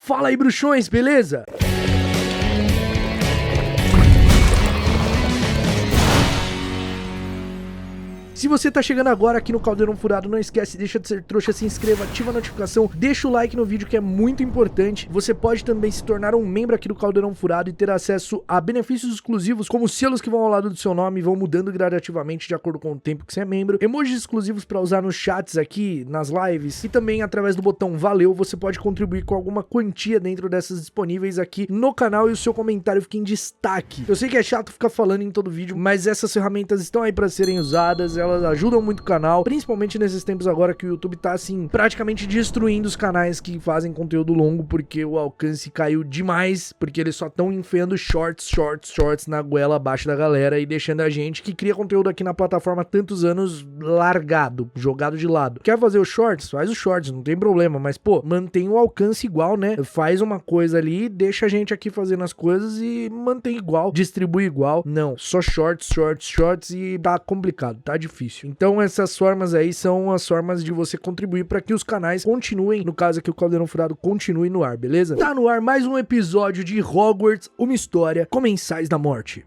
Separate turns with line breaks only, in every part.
Fala aí, bruxões, beleza? Se você tá chegando agora aqui no Caldeirão Furado, não esquece, deixa de ser trouxa, se inscreva, ativa a notificação, deixa o like no vídeo que é muito importante. Você pode também se tornar um membro aqui do Caldeirão Furado e ter acesso a benefícios exclusivos, como selos que vão ao lado do seu nome e vão mudando gradativamente de acordo com o tempo que você é membro, emojis exclusivos pra usar nos chats aqui, nas lives, e também através do botão valeu, você pode contribuir com alguma quantia dentro dessas disponíveis aqui no canal e o seu comentário fica em destaque. Eu sei que é chato ficar falando em todo vídeo, mas essas ferramentas estão aí pra serem usadas, elas ajudam muito o canal, principalmente nesses tempos agora que o YouTube tá assim, praticamente destruindo os canais que fazem conteúdo longo, porque o alcance caiu demais, porque eles só estão enfiando shorts na goela abaixo da galera e deixando a gente que cria conteúdo aqui na plataforma há tantos anos largado, jogado de lado. Quer fazer os shorts? Faz os shorts, não tem problema, mas pô, mantém o alcance igual, né? Faz uma coisa ali, deixa a gente aqui fazendo as coisas e mantém igual, distribui igual. Não, só shorts e tá complicado, tá difícil. Então essas formas aí são as formas de você contribuir para que os canais continuem, no caso aqui o Caldeirão Furado continue no ar, beleza? Tá no ar mais um episódio de Hogwarts, uma história, Comensais da Morte.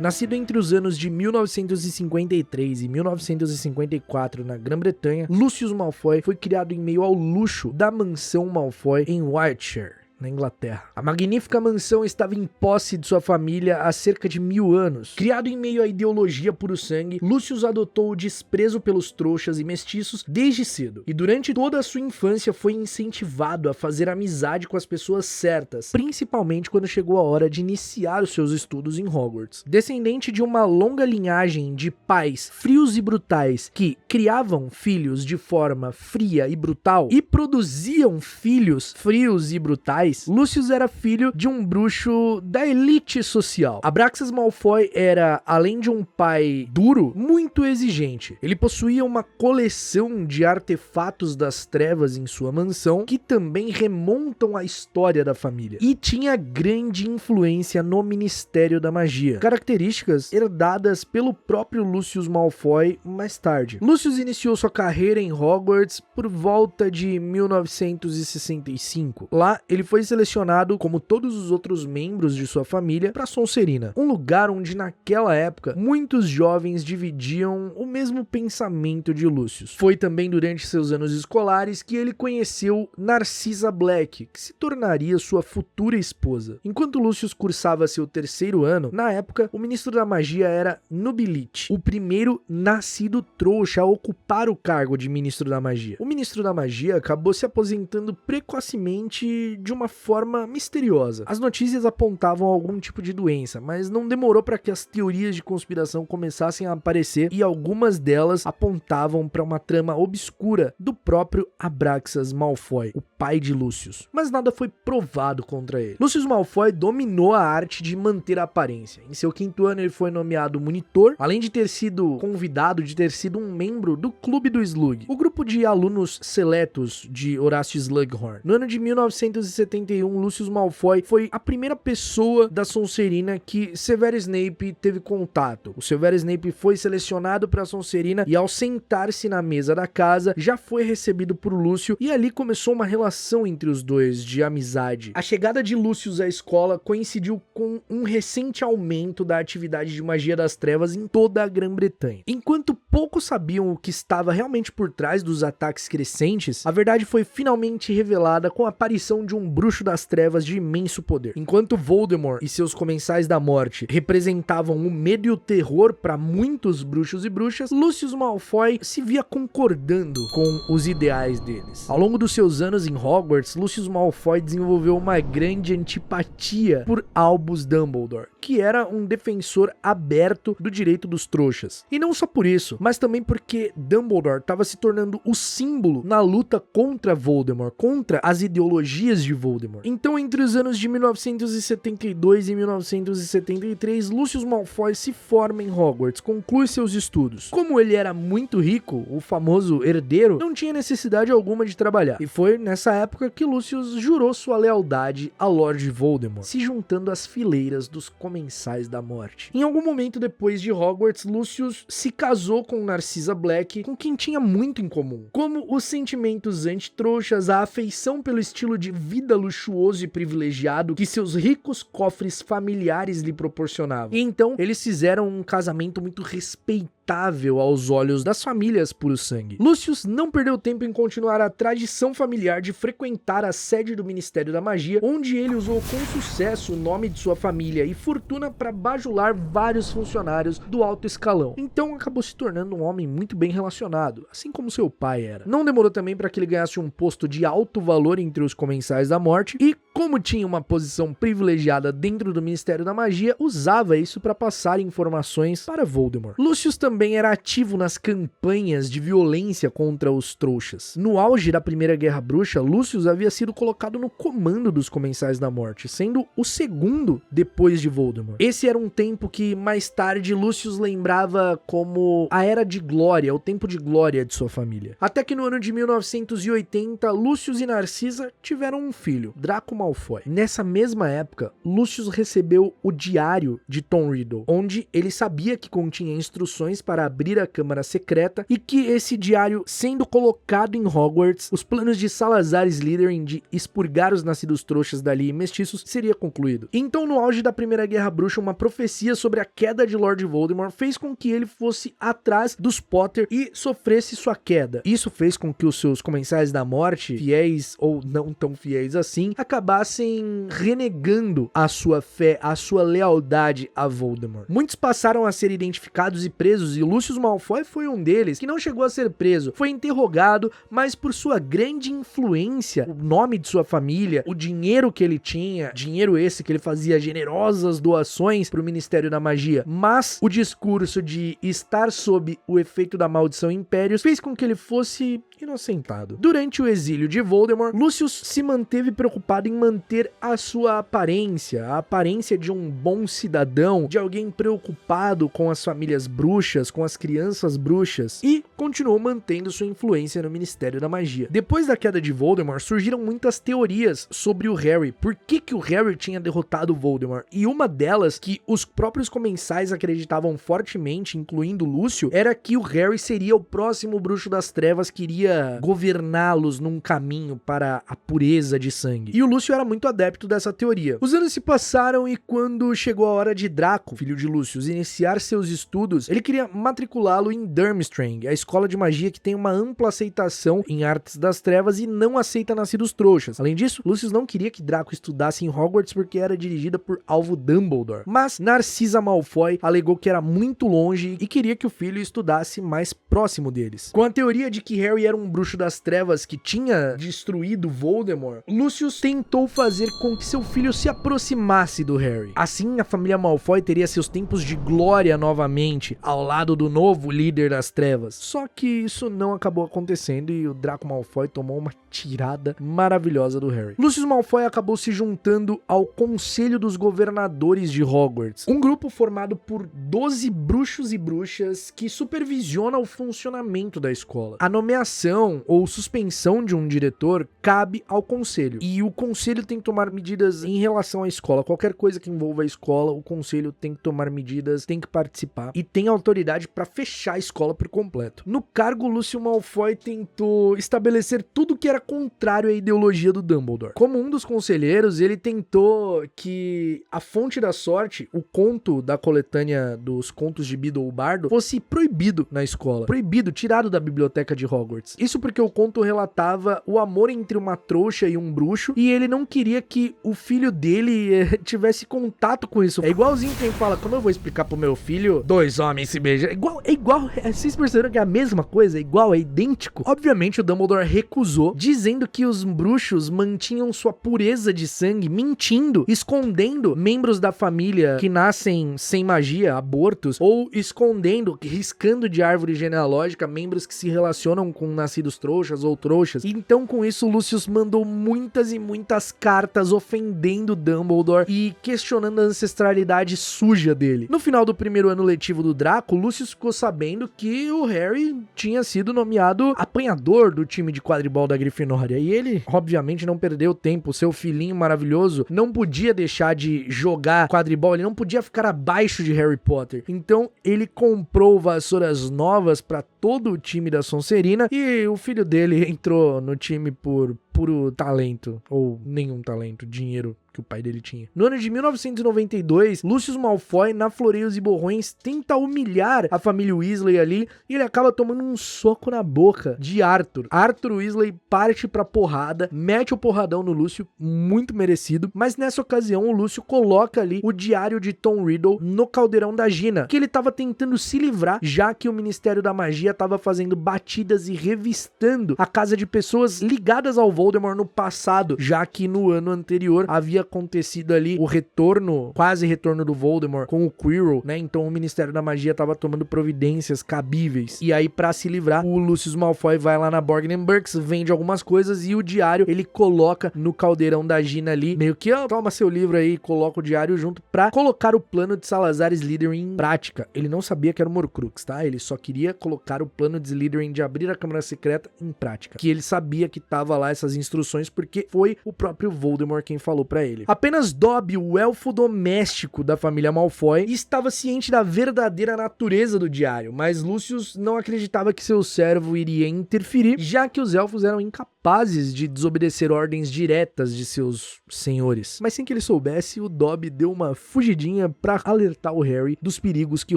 Nascido entre os anos de 1953 e 1954 na Grã-Bretanha, Lucius Malfoy foi criado em meio ao luxo da mansão Malfoy em Wiltshire, na Inglaterra. A magnífica mansão estava em posse de sua família há cerca de 1000 anos. Criado em meio à ideologia puro sangue, Lucius adotou o desprezo pelos trouxas e mestiços desde cedo, e durante toda a sua infância foi incentivado a fazer amizade com as pessoas certas, principalmente quando chegou a hora de iniciar os seus estudos em Hogwarts. Descendente de uma longa linhagem de pais frios e brutais que criavam filhos de forma fria e brutal e produziam filhos frios e brutais, Lucius era filho de um bruxo da elite social. Abraxas Malfoy era, além de um pai duro, muito exigente. Ele possuía uma coleção de artefatos das trevas em sua mansão, que também remontam à história da família, e tinha grande influência no Ministério da Magia, características herdadas pelo próprio Lucius Malfoy mais tarde. Lucius iniciou sua carreira em Hogwarts por volta de 1965. Lá, ele foi selecionado, como todos os outros membros de sua família, para Sonserina, um lugar onde naquela época muitos jovens dividiam o mesmo pensamento de Lucius. Foi também durante seus anos escolares que ele conheceu Narcissa Black, que se tornaria sua futura esposa. Enquanto Lucius cursava seu 3º ano, na época, o ministro da magia era Nubilite, o primeiro nascido trouxa a ocupar o cargo de ministro da magia. O ministro da magia acabou se aposentando precocemente de uma forma misteriosa. As notícias apontavam algum tipo de doença, mas não demorou para que as teorias de conspiração começassem a aparecer, e algumas delas apontavam para uma trama obscura do próprio Abraxas Malfoy, o pai de Lucius. Mas nada foi provado contra ele. Lucius Malfoy dominou a arte de manter a aparência. Em seu 5º ano ele foi nomeado monitor, além de ter sido convidado de ter sido um membro do Clube do Slug, o grupo de alunos seletos de Horácio Slughorn. No ano de 1971, Lucius Malfoy foi a primeira pessoa da Sonserina que Severus Snape teve contato. O Severus Snape foi selecionado para Sonserina e, ao sentar-se na mesa da casa, já foi recebido por Lúcio, e ali começou uma relação entre os dois de amizade. A chegada de Lucius à escola coincidiu com um recente aumento da atividade de magia das trevas em toda a Grã-Bretanha. Enquanto poucos sabiam o que estava realmente por trás dos ataques crescentes, a verdade foi finalmente revelada com a aparição de um bruxo das trevas de imenso poder. Enquanto Voldemort e seus comensais da morte representavam o medo e o terror para muitos bruxos e bruxas, Lucius Malfoy se via concordando com os ideais deles. Ao longo dos seus anos em Hogwarts, Lucius Malfoy desenvolveu uma grande antipatia por Albus Dumbledore, que era um defensor aberto do direito dos trouxas. E não só por isso, mas também porque Dumbledore estava se tornando o símbolo na luta contra Voldemort, contra as ideologias de Voldemort. Então, entre os anos de 1972 e 1973, Lucius Malfoy se forma em Hogwarts, conclui seus estudos. Como ele era muito rico, o famoso herdeiro, não tinha necessidade alguma de trabalhar. E foi nessa nessa época que Lucius jurou sua lealdade a Lord Voldemort, se juntando às fileiras dos Comensais da Morte. Em algum momento depois de Hogwarts, Lucius se casou com Narcissa Black, com quem tinha muito em comum, como os sentimentos antitrouxas, a afeição pelo estilo de vida luxuoso e privilegiado que seus ricos cofres familiares lhe proporcionavam. E então, eles fizeram um casamento muito respeitável aos olhos das famílias puro sangue. Lucius não perdeu tempo em continuar a tradição familiar de frequentar a sede do Ministério da Magia, onde ele usou com sucesso o nome de sua família e fortuna para bajular vários funcionários do alto escalão. Então acabou se tornando um homem muito bem relacionado, assim como seu pai era. Não demorou também para que ele ganhasse um posto de alto valor entre os Comensais da Morte e, como tinha uma posição privilegiada dentro do Ministério da Magia, usava isso para passar informações para Voldemort. Lucius também era ativo nas campanhas de violência contra os trouxas. No auge da Primeira Guerra Bruxa, Lucius havia sido colocado no comando dos Comensais da Morte, sendo o segundo depois de Voldemort. Esse era um tempo que mais tarde Lucius lembrava como a Era de Glória, o tempo de glória de sua família. Até que no ano de 1980, Lucius e Narcissa tiveram um filho, Draco Malfoy. Nessa mesma época, Lucius recebeu o diário de Tom Riddle, onde ele sabia que continha instruções para abrir a Câmara Secreta e que esse diário, sendo colocado em Hogwarts, os planos de Salazar Slytherin de expurgar os nascidos trouxas dali e mestiços seria concluído. Então, no auge da Primeira Guerra Bruxa, uma profecia sobre a queda de Lord Voldemort fez com que ele fosse atrás dos Potter e sofresse sua queda. Isso fez com que os seus Comensais da Morte, fiéis ou não tão fiéis assim, acabassem renegando a sua fé, a sua lealdade a Voldemort. Muitos passaram a ser identificados e presos, e Lucius Malfoy foi um deles, que não chegou a ser preso, foi interrogado, mas por sua grande influência, o nome de sua família, o dinheiro que ele tinha, dinheiro esse que ele fazia generosas doações para o Ministério da Magia, mas o discurso de estar sob o efeito da maldição Impérios fez com que ele fosse inocentado. Durante o exílio de Voldemort, Lucius se manteve preocupado em manter a sua aparência, a aparência de um bom cidadão, de alguém preocupado com as famílias bruxas, com as crianças bruxas, e continuou mantendo sua influência no Ministério da Magia. Depois da queda de Voldemort, surgiram muitas teorias sobre o Harry, por que o Harry tinha derrotado Voldemort, e uma delas, que os próprios comensais acreditavam fortemente, incluindo Lúcio, era que o Harry seria o próximo bruxo das trevas que iria governá-los num caminho para a pureza de sangue. E o Lúcio era muito adepto dessa teoria. Os anos se passaram e quando chegou a hora de Draco, filho de Lucius, iniciar seus estudos, ele queria matriculá-lo em Durmstrang, a escola de magia que tem uma ampla aceitação em artes das trevas e não aceita nascidos trouxas. Além disso, Lucius não queria que Draco estudasse em Hogwarts porque era dirigida por Alvo Dumbledore. Mas Narcissa Malfoy alegou que era muito longe e queria que o filho estudasse mais próximo deles. Com a teoria de que Harry era um bruxo das trevas que tinha destruído Voldemort, Lucius tentou fazer com que seu filho se aproximasse do Harry. Assim, a família Malfoy teria seus tempos de glória novamente, ao lado do novo líder das trevas. Só que isso não acabou acontecendo e o Draco Malfoy tomou uma tirada maravilhosa do Harry. Lucius Malfoy acabou se juntando ao Conselho dos Governadores de Hogwarts, um grupo formado por 12 bruxos e bruxas que supervisiona o funcionamento da escola. A nomeação ou suspensão de um diretor cabe ao conselho, e o conselho tem que tomar medidas em relação à escola. Qualquer coisa que envolva a escola, o conselho tem que tomar medidas, tem que participar e tem autoridade para fechar a escola por completo. No cargo, Lucius Malfoy tentou estabelecer tudo que era contrário à ideologia do Dumbledore. Como um dos conselheiros, ele tentou que a Fonte da Sorte, o conto da coletânea dos contos de Beedle o Bardo, fosse proibido na escola. Proibido, tirado da biblioteca de Hogwarts. Isso porque o conto relatava o amor entre uma trouxa e um bruxo, e ele não queria que o filho dele tivesse contato com isso. É igualzinho quem fala, como eu vou explicar pro meu filho, dois homens se beijam? É igual, vocês perceberam que é a mesma coisa? É igual, é idêntico? Obviamente o Dumbledore recusou, dizendo que os bruxos mantinham sua pureza de sangue, mentindo, escondendo membros da família que nascem sem magia, abortos, ou escondendo, riscando de árvore genealógica membros que se relacionam com nascidos trouxas ou trouxas. Então, com isso, Lucius mandou muitas e muitas cartas ofendendo Dumbledore e questionando a ancestralidade suja dele. No final do primeiro ano letivo do Draco, Lucius ficou sabendo que o Harry tinha sido nomeado apanhador do time de quadribol da Grifinória. E ele, obviamente, não perdeu tempo. Seu filhinho maravilhoso não podia deixar de jogar quadribol, ele não podia ficar abaixo de Harry Potter. Então, ele comprou vassouras novas para todo o time da Sonserina e o filho dele entrou no time por puro talento, ou nenhum talento, dinheiro que o pai dele tinha. No ano de 1992, Lucius Malfoy, na Floreios e Borrões, tenta humilhar a família Weasley ali e ele acaba tomando um soco na boca de Arthur. Arthur Weasley parte pra porrada, mete o porradão no Lúcio, muito merecido, mas nessa ocasião o Lúcio coloca ali o diário de Tom Riddle no caldeirão da Gina, que ele tava tentando se livrar, já que o Ministério da Magia tava fazendo batidas e revistando a casa de pessoas ligadas ao Voldemort no passado, já que no ano anterior havia acontecido ali o retorno, quase retorno do Voldemort com o Quirrell, né? Então o Ministério da Magia tava tomando providências cabíveis. E aí, pra se livrar, o Lucius Malfoy vai lá na Borgin & Burkes, vende algumas coisas e o diário ele coloca no caldeirão da Gina ali, meio que, toma seu livro aí, coloca o diário junto pra colocar o plano de Salazar Slytherin em prática. Ele não sabia que era o Horcrux, tá? Ele só queria colocar o plano de Slytherin de abrir a Câmara Secreta em prática. Que ele sabia que tava lá essas instruções porque foi o próprio Voldemort quem falou pra ele. Apenas Dobby, o elfo doméstico da família Malfoy, estava ciente da verdadeira natureza do diário, mas Lucius não acreditava que seu servo iria interferir, já que os elfos eram incapazes de desobedecer ordens diretas de seus senhores. Mas sem que ele soubesse, o Dobby deu uma fugidinha pra alertar o Harry dos perigos que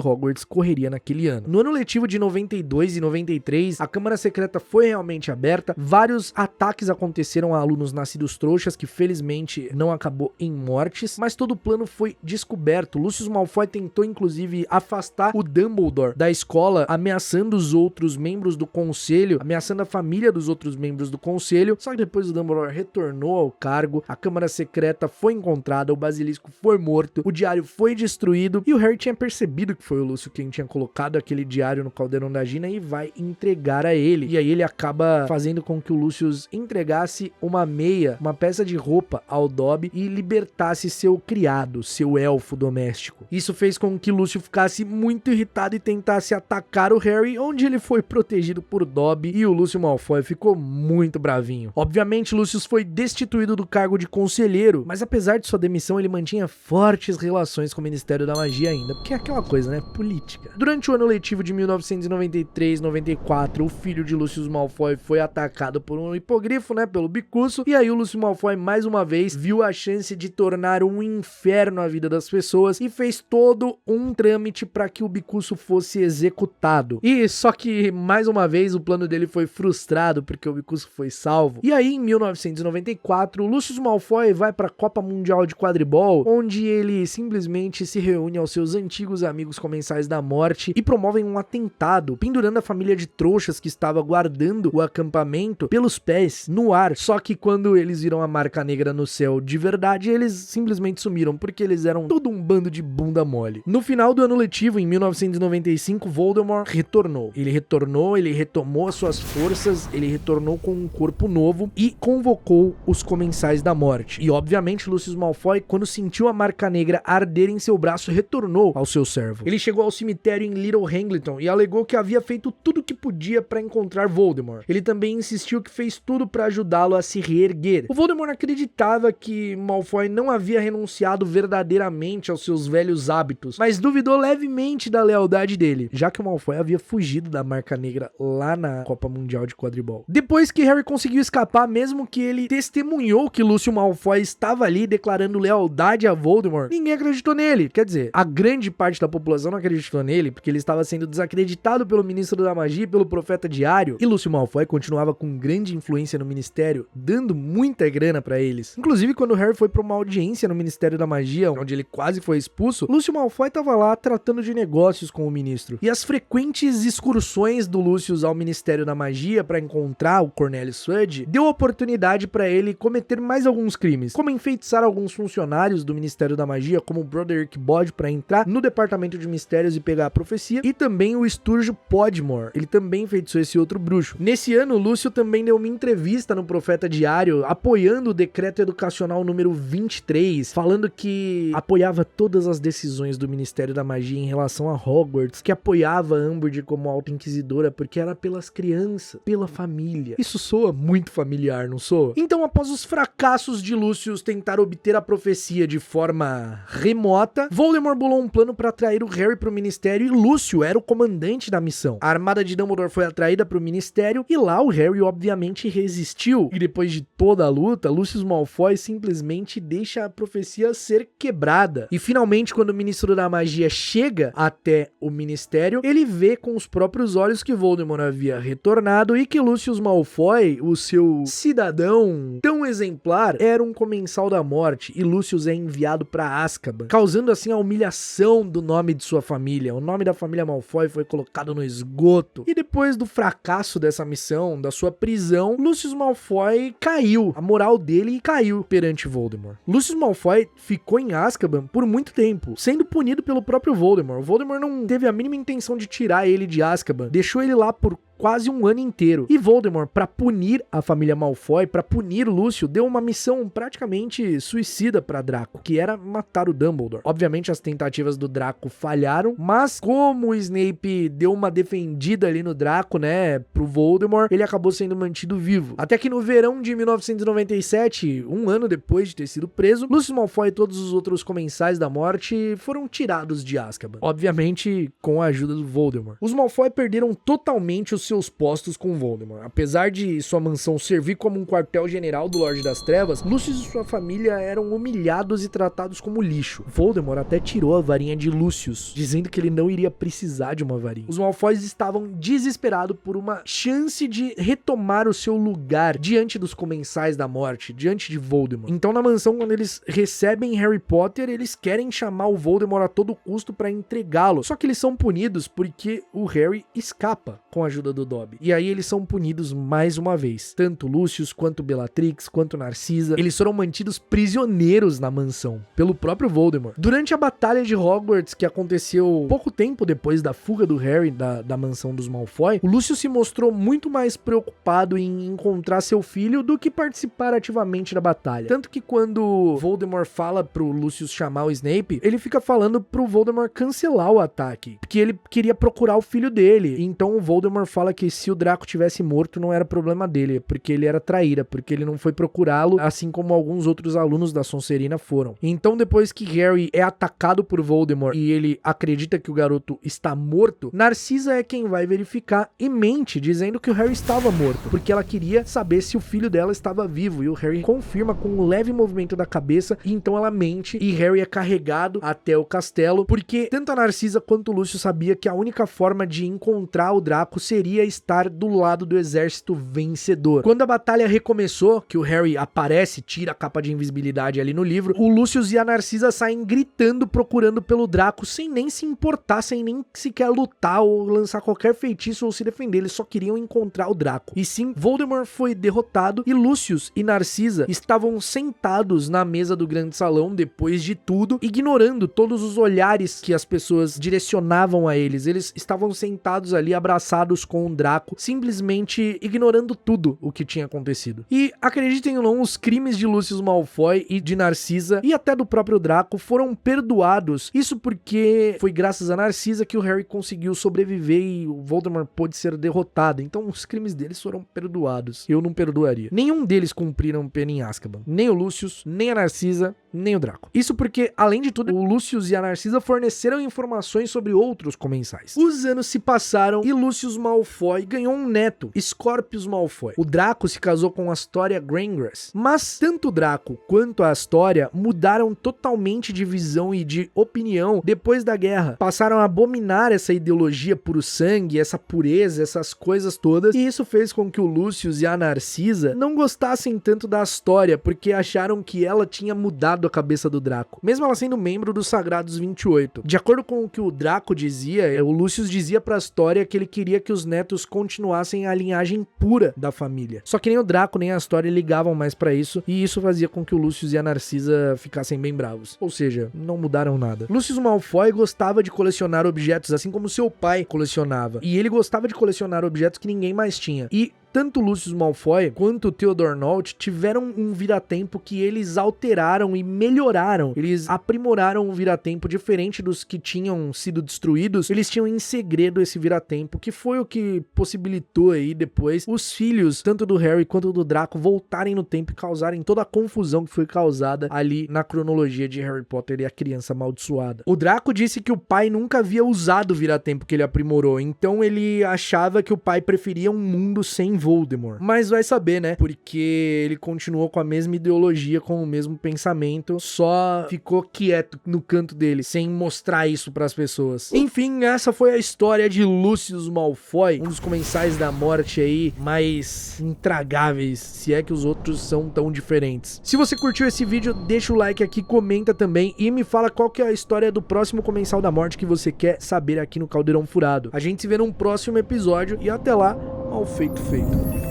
Hogwarts correria naquele ano. No ano letivo de 92 e 93, a Câmara Secreta foi realmente aberta, vários ataques aconteceram a alunos nascidos trouxas, que felizmente não acabou em mortes, mas todo o plano foi descoberto. Lucius Malfoy tentou inclusive afastar o Dumbledore da escola, ameaçando os outros membros do conselho, ameaçando a família dos outros membros do conselho, só que depois o Dumbledore retornou ao cargo, a Câmara Secreta foi encontrada, o Basilisco foi morto, o diário foi destruído e o Harry tinha percebido que foi o Lúcio quem tinha colocado aquele diário no caldeirão da Gina e vai entregar a ele. E aí ele acaba fazendo com que o Lucius entregasse uma meia, uma peça de roupa ao Dobby e libertasse seu criado, seu elfo doméstico. Isso fez com que Lúcio ficasse muito irritado e tentasse atacar o Harry, onde ele foi protegido por Dobby e o Lúcio Malfoy ficou muito bravinho. Obviamente, Lucius foi destituído do cargo de conselheiro, mas apesar de sua demissão, ele mantinha fortes relações com o Ministério da Magia ainda, porque é aquela coisa, né? Política. Durante o ano letivo de 1993-94, o filho de Lucius Malfoy foi atacado por um hipogrifo, né? Pelo Bicuço, e aí o Lúcio Malfoy, mais uma vez, viu a chance de tornar um inferno a vida das pessoas e fez todo um trâmite para que o Bicuço fosse executado. E só que, mais uma vez, o plano dele foi frustrado porque o Bicuço foi salvo. E aí, em 1994, o Lucius Malfoy vai para a Copa Mundial de Quadribol, onde ele simplesmente se reúne aos seus antigos amigos comensais da morte e promovem um atentado, pendurando a família de trouxas que estava guardando o acampamento pelos pés, no ar. Só que quando eles viram a marca negra no céu de verdade, eles simplesmente sumiram, porque eles eram todo um bando de bunda mole. No final do ano letivo, em 1995, Voldemort retornou. Ele retomou as suas forças, ele retornou com um corpo novo e convocou os comensais da morte. E obviamente, Lucius Malfoy, quando sentiu a marca negra arder em seu braço, retornou ao seu servo. Ele chegou ao cemitério em Little Hangleton e alegou que havia feito tudo o que podia para encontrar Voldemort. Ele também insistiu que fez tudo para ajudá-lo a se reerguer. O Voldemort acreditava que Malfoy não havia renunciado verdadeiramente aos seus velhos hábitos, mas duvidou levemente da lealdade dele, já que o Malfoy havia fugido da marca negra lá na Copa Mundial de Quadribol. Depois que Harry conseguiu escapar, mesmo que ele testemunhou que Lúcio Malfoy estava ali declarando lealdade a Voldemort, ninguém acreditou nele. Quer dizer, a grande parte da população não acreditou nele, porque ele estava sendo desacreditado pelo Ministro da Magia e pelo Profeta Diário, e Lúcio Malfoy continuava com grande influência no Ministério, dando muita grana pra eles. Inclusive, quando Harry foi pra uma audiência no Ministério da Magia, onde ele quase foi expulso, Lúcio Malfoy tava lá tratando de negócios com o ministro. E as frequentes excursões do Lucius ao Ministério da Magia para encontrar o Cornelius Sudge deu oportunidade para ele cometer mais alguns crimes, como enfeitiçar alguns funcionários do Ministério da Magia, como o Broderick Bode, para entrar no Departamento de Mistérios e pegar a profecia, e também o Sturge Podmore, ele também enfeitiçou esse outro bruxo. Nesse ano, Lúcio também deu uma entrevista no Profeta Diário, apoiando o Decreto Educacional número 23, falando que apoiava todas as decisões do Ministério da Magia em relação a Hogwarts, que apoiava Umbridge como Alta Inquisidora, porque era pelas crianças, pela família. Isso soa muito familiar, não soa? Então, após os fracassos de Lucius tentar obter a profecia de forma remota, Voldemort bolou um plano para atrair o Harry pro Ministério e Lúcio era o comandante da missão. A armada de Dumbledore foi atraída pro Ministério e lá o Harry obviamente resistiu. E depois de toda a luta, Lucius Malfoy simplesmente deixa a profecia ser quebrada. E finalmente, quando o Ministro da Magia chega até o Ministério, ele vê com os próprios olhos que Voldemort havia retornado e que Lucius Malfoy, o seu cidadão tão exemplar, era um comensal da morte e Lucius é enviado para Azkaban, causando assim a humilhação do nome de sua família. O nome da família Malfoy foi colocado no esgoto. E depois do fracasso dessa missão, da sua prisão, Lucius Malfoy caiu. A moral dele caiu perante Voldemort. Lucius Malfoy ficou em Azkaban por muito tempo, sendo punido pelo próprio Voldemort. Voldemort não teve a mínima intenção de tirar ele de Azkaban, deixou ele lá por quase um ano inteiro. E Voldemort, para punir a família Malfoy, para punir Lúcio, deu uma missão praticamente suicida para Draco, que era matar o Dumbledore. Obviamente as tentativas do Draco falharam, mas como o Snape deu uma defendida ali no Draco, né, pro Voldemort, ele acabou sendo mantido vivo. Até que no verão de 1997, um ano depois de ter sido preso, Lucius Malfoy e todos os outros comensais da morte foram tirados de Azkaban. Obviamente com a ajuda do Voldemort. Os Malfoy perderam totalmente os seus postos com Voldemort. Apesar de sua mansão servir como um quartel-general do Lorde das Trevas, Lucius e sua família eram humilhados e tratados como lixo. Voldemort até tirou a varinha de Lucius, dizendo que ele não iria precisar de uma varinha. Os Malfoys estavam desesperados por uma chance de retomar o seu lugar diante dos comensais da morte, diante de Voldemort. Então, na mansão, quando eles recebem Harry Potter, eles querem chamar o Voldemort a todo custo para entregá-lo. Só que eles são punidos porque o Harry escapa com a ajuda do Dobby. E aí eles são punidos mais uma vez. Tanto Lucius, quanto Bellatrix, quanto Narcisa, eles foram mantidos prisioneiros na mansão pelo próprio Voldemort. Durante a batalha de Hogwarts, que aconteceu pouco tempo depois da fuga do Harry da mansão dos Malfoy, o Lucius se mostrou muito mais preocupado em encontrar seu filho do que participar ativamente da batalha. Tanto que quando Voldemort fala pro Lucius chamar o Snape, ele fica falando pro Voldemort cancelar o ataque, porque ele queria procurar o filho dele. Então o Voldemort fala que se o Draco tivesse morto não era problema dele, porque ele era traíra, porque ele não foi procurá-lo, assim como alguns outros alunos da Sonserina foram. Então depois que Harry é atacado por Voldemort e ele acredita que o garoto está morto, Narcisa é quem vai verificar e mente, dizendo que o Harry estava morto, porque ela queria saber se o filho dela estava vivo, e o Harry confirma com um leve movimento da cabeça, e então ela mente e Harry é carregado até o castelo, porque tanto a Narcisa quanto o Lúcio sabia que a única forma de encontrar o Draco seria estar do lado do exército vencedor. Quando a batalha recomeçou, que o Harry aparece, tira a capa de invisibilidade ali no livro, o Lucius e a Narcisa saem gritando, procurando pelo Draco, sem nem se importar, sem nem sequer lutar ou lançar qualquer feitiço ou se defender, eles só queriam encontrar o Draco. E sim, Voldemort foi derrotado e Lucius e Narcisa estavam sentados na mesa do grande salão depois de tudo, ignorando todos os olhares que as pessoas direcionavam a eles. Eles estavam sentados ali, abraçados com o Draco, simplesmente ignorando tudo o que tinha acontecido. E acreditem ou não, os crimes de Lucius Malfoy e de Narcisa e até do próprio Draco foram perdoados. Isso porque foi graças a Narcisa que o Harry conseguiu sobreviver e o Voldemort pôde ser derrotado. Então os crimes deles foram perdoados. Eu não perdoaria. Nenhum deles cumpriram pena em Azkaban. Nem o Lucius, nem a Narcisa, nem o Draco. Isso porque, além de tudo, o Lucius e a Narcisa forneceram informações sobre outros comensais. Os anos se passaram e Lucius Malfoy ganhou um neto, Scorpius Malfoy. O Draco se casou com a Astoria Greygrass. Mas tanto o Draco quanto a Astoria mudaram totalmente de visão e de opinião depois da guerra. Passaram a abominar essa ideologia puro sangue, essa pureza, essas coisas todas. E isso fez com que o Lucius e a Narcisa não gostassem tanto da Astoria, porque acharam que ela tinha mudado a cabeça do Draco, mesmo ela sendo membro dos Sagrados 28. De acordo com o que o Draco dizia, o Lucius dizia pra Astoria que ele queria que os netos objetos continuassem a linhagem pura da família. Só que nem o Draco nem a Astoria ligavam mais pra isso, e isso fazia com que o Lucius e a Narcisa ficassem bem bravos. Ou seja, não mudaram nada. Lucius Malfoy gostava de colecionar objetos, assim como seu pai colecionava. E ele gostava de colecionar objetos que ninguém mais tinha. E tanto Lucius Malfoy quanto Theodore Nott tiveram um vira-tempo que eles alteraram e melhoraram. Eles aprimoraram um vira-tempo diferente dos que tinham sido destruídos. Eles tinham em segredo esse vira-tempo, que foi o que possibilitou aí depois os filhos, tanto do Harry quanto do Draco, voltarem no tempo e causarem toda a confusão que foi causada ali na cronologia de Harry Potter e a Criança Amaldiçoada. O Draco disse que o pai nunca havia usado o vira-tempo que ele aprimorou, então ele achava que o pai preferia um mundo sem Voldemort. Mas vai saber, né? Porque ele continuou com a mesma ideologia, com o mesmo pensamento, só ficou quieto no canto dele, sem mostrar isso pras pessoas. Enfim, essa foi a história de Lucius Malfoy, um dos comensais da morte aí mais intragáveis, se é que os outros são tão diferentes. Se você curtiu esse vídeo, deixa o like aqui, comenta também e me fala qual que é a história do próximo comensal da morte que você quer saber aqui no Caldeirão Furado. A gente se vê num próximo episódio e até lá, mal feito feito.